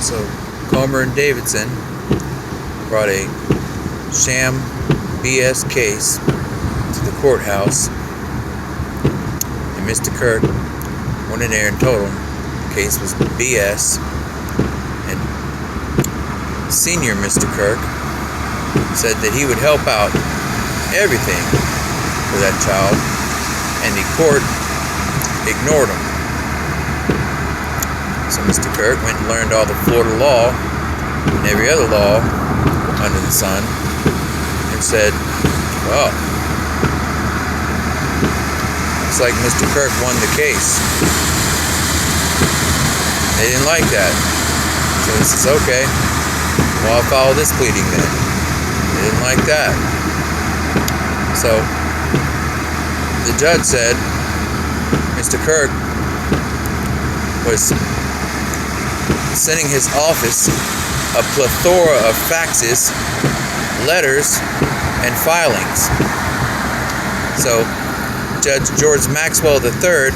So Comer and Davidson brought a sham BS case to the courthouse, and Mr. Kirk went in there and told him the case was BS, and senior Mr. Kirk said that he would help out everything for that child, and the court ignored him. So Mr. Kirk went and learned all the Florida law and every other law under the sun and said, well, looks like Mr. Kirk won the case. They didn't like that. So he says, okay, well, I'll follow this pleading then. They didn't like that. So the judge said Mr. Kirk was sending his office a plethora of faxes, letters, and filings. So Judge George Maxwell III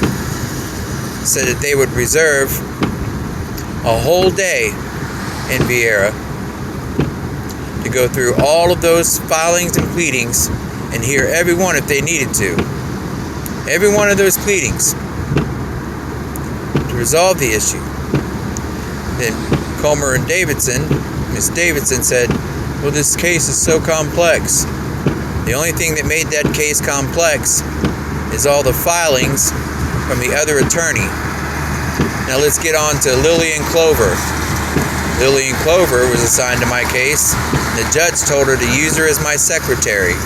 said that they would reserve a whole day in Viera to go through all of those filings and pleadings and hear every one if they needed to. Every one of those pleadings to resolve the issue. Then Comer and Davidson, Miss Davidson said, well, this case is so complex. The only thing that made that case complex is all the filings from the other attorney. Now let's get on to Lillian Clover. Lillian Clover was assigned to my case. The judge told her to use her as my secretary,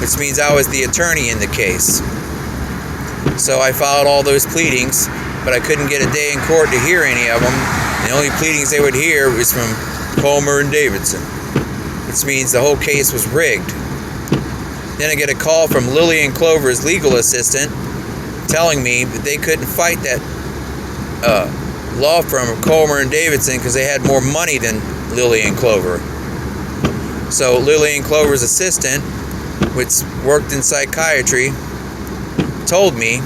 which means I was the attorney in the case. So I filed all those pleadings, but I couldn't get a day in court to hear any of them. The only pleadings they would hear was from Comer and Davidson, which means the whole case was rigged. Then I get a call from Lillian Clover's legal assistant telling me that they couldn't fight that law firm of Comer and Davidson because they had more money than Lillian Clover. So Lillian Clover's assistant, which worked in psychiatry, told me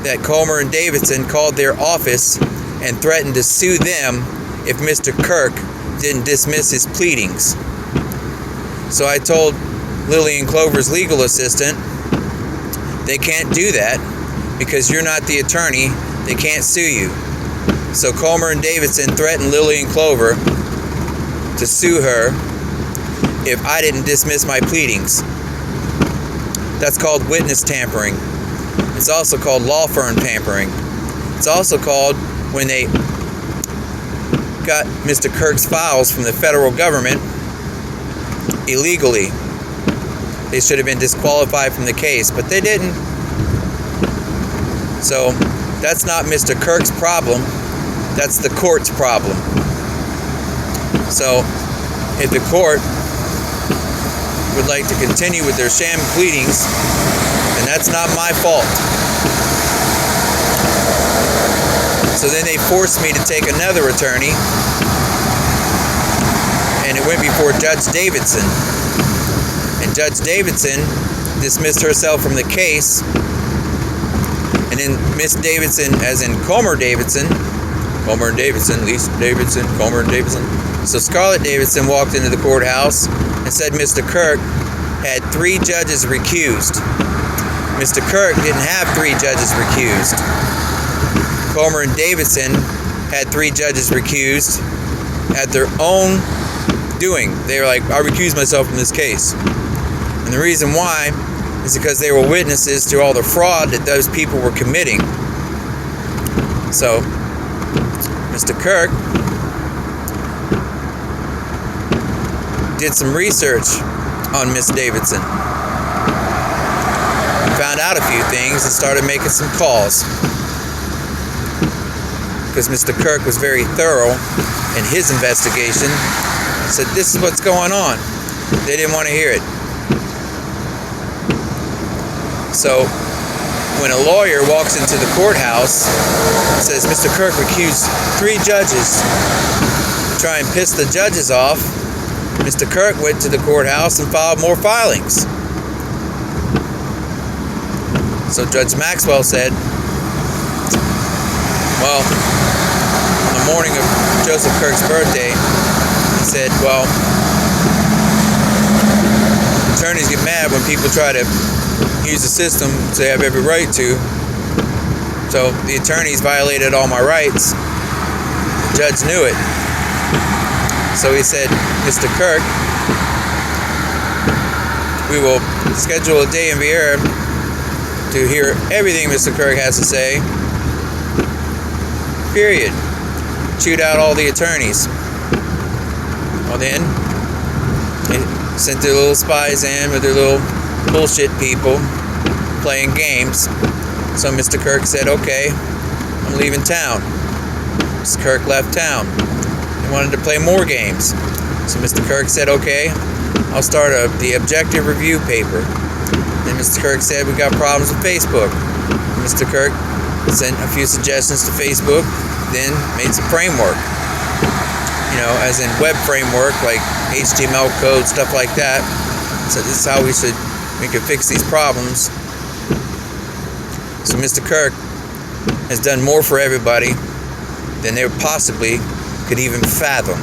that Comer and Davidson called their office and threatened to sue them if Mr. Kirk didn't dismiss his pleadings. So I told Lillian Clover's legal assistant, they can't do that because you're not the attorney. They can't sue you. So Comer and Davidson threatened Lillian Clover to sue her if I didn't dismiss my pleadings. That's called witness tampering. It's also called law firm tampering. It's also called when they got Mr. Kirk's files from the federal government illegally. They should have been disqualified from the case, but they didn't. So that's not Mr. Kirk's problem. That's the court's problem. So if the court would like to continue with their sham pleadings, then that's not my fault. So then they forced me to take another attorney, and it went before Judge Davidson. And Judge Davidson dismissed herself from the case, and then Miss Davidson, as in Comer Davidson, Comer and Davidson, Lisa Davidson, Comer and Davidson. So Scarlett Davidson walked into the courthouse and said Mr. Kirk had 3 judges recused. Mr. Kirk didn't have 3 judges recused. Comer and Davidson had 3 judges recused at their own doing. They were like, I recuse myself from this case. And the reason why is because they were witnesses to all the fraud that those people were committing. So Mr. Kirk did some research on Miss Davidson, found out a few things, and started making some calls. Because Mr. Kirk was very thorough in his investigation, said this is what's going on. They didn't want to hear it. So when a lawyer walks into the courthouse and says Mr. Kirk recused 3 judges to try and piss the judges off, Mr. Kirk went to the courthouse and filed more filings. So Judge Maxwell said, well, on the morning of Joseph Kirk's birthday. He said, well, attorneys get mad when people try to use the system they have every right to. So the attorneys violated all my rights. The judge knew it. So he said, Mr. Kirk, we will schedule a day in Viera to hear everything Mr. Kirk has to say. Period. Chewed out all the attorneys. Well then, they sent their little spies in with their little bullshit people playing games. So Mr. Kirk said, okay, I'm leaving town. Mr. Kirk left town. He wanted to play more games. So Mr. Kirk said, okay, I'll start the objective review paper. Then Mr. Kirk said, we got problems with Facebook. Mr. Kirk sent a few suggestions to Facebook, then made some framework. As in web framework, like HTML code, stuff like that. So this is how we could fix these problems. So Mr. Kirk has done more for everybody than they possibly could even fathom.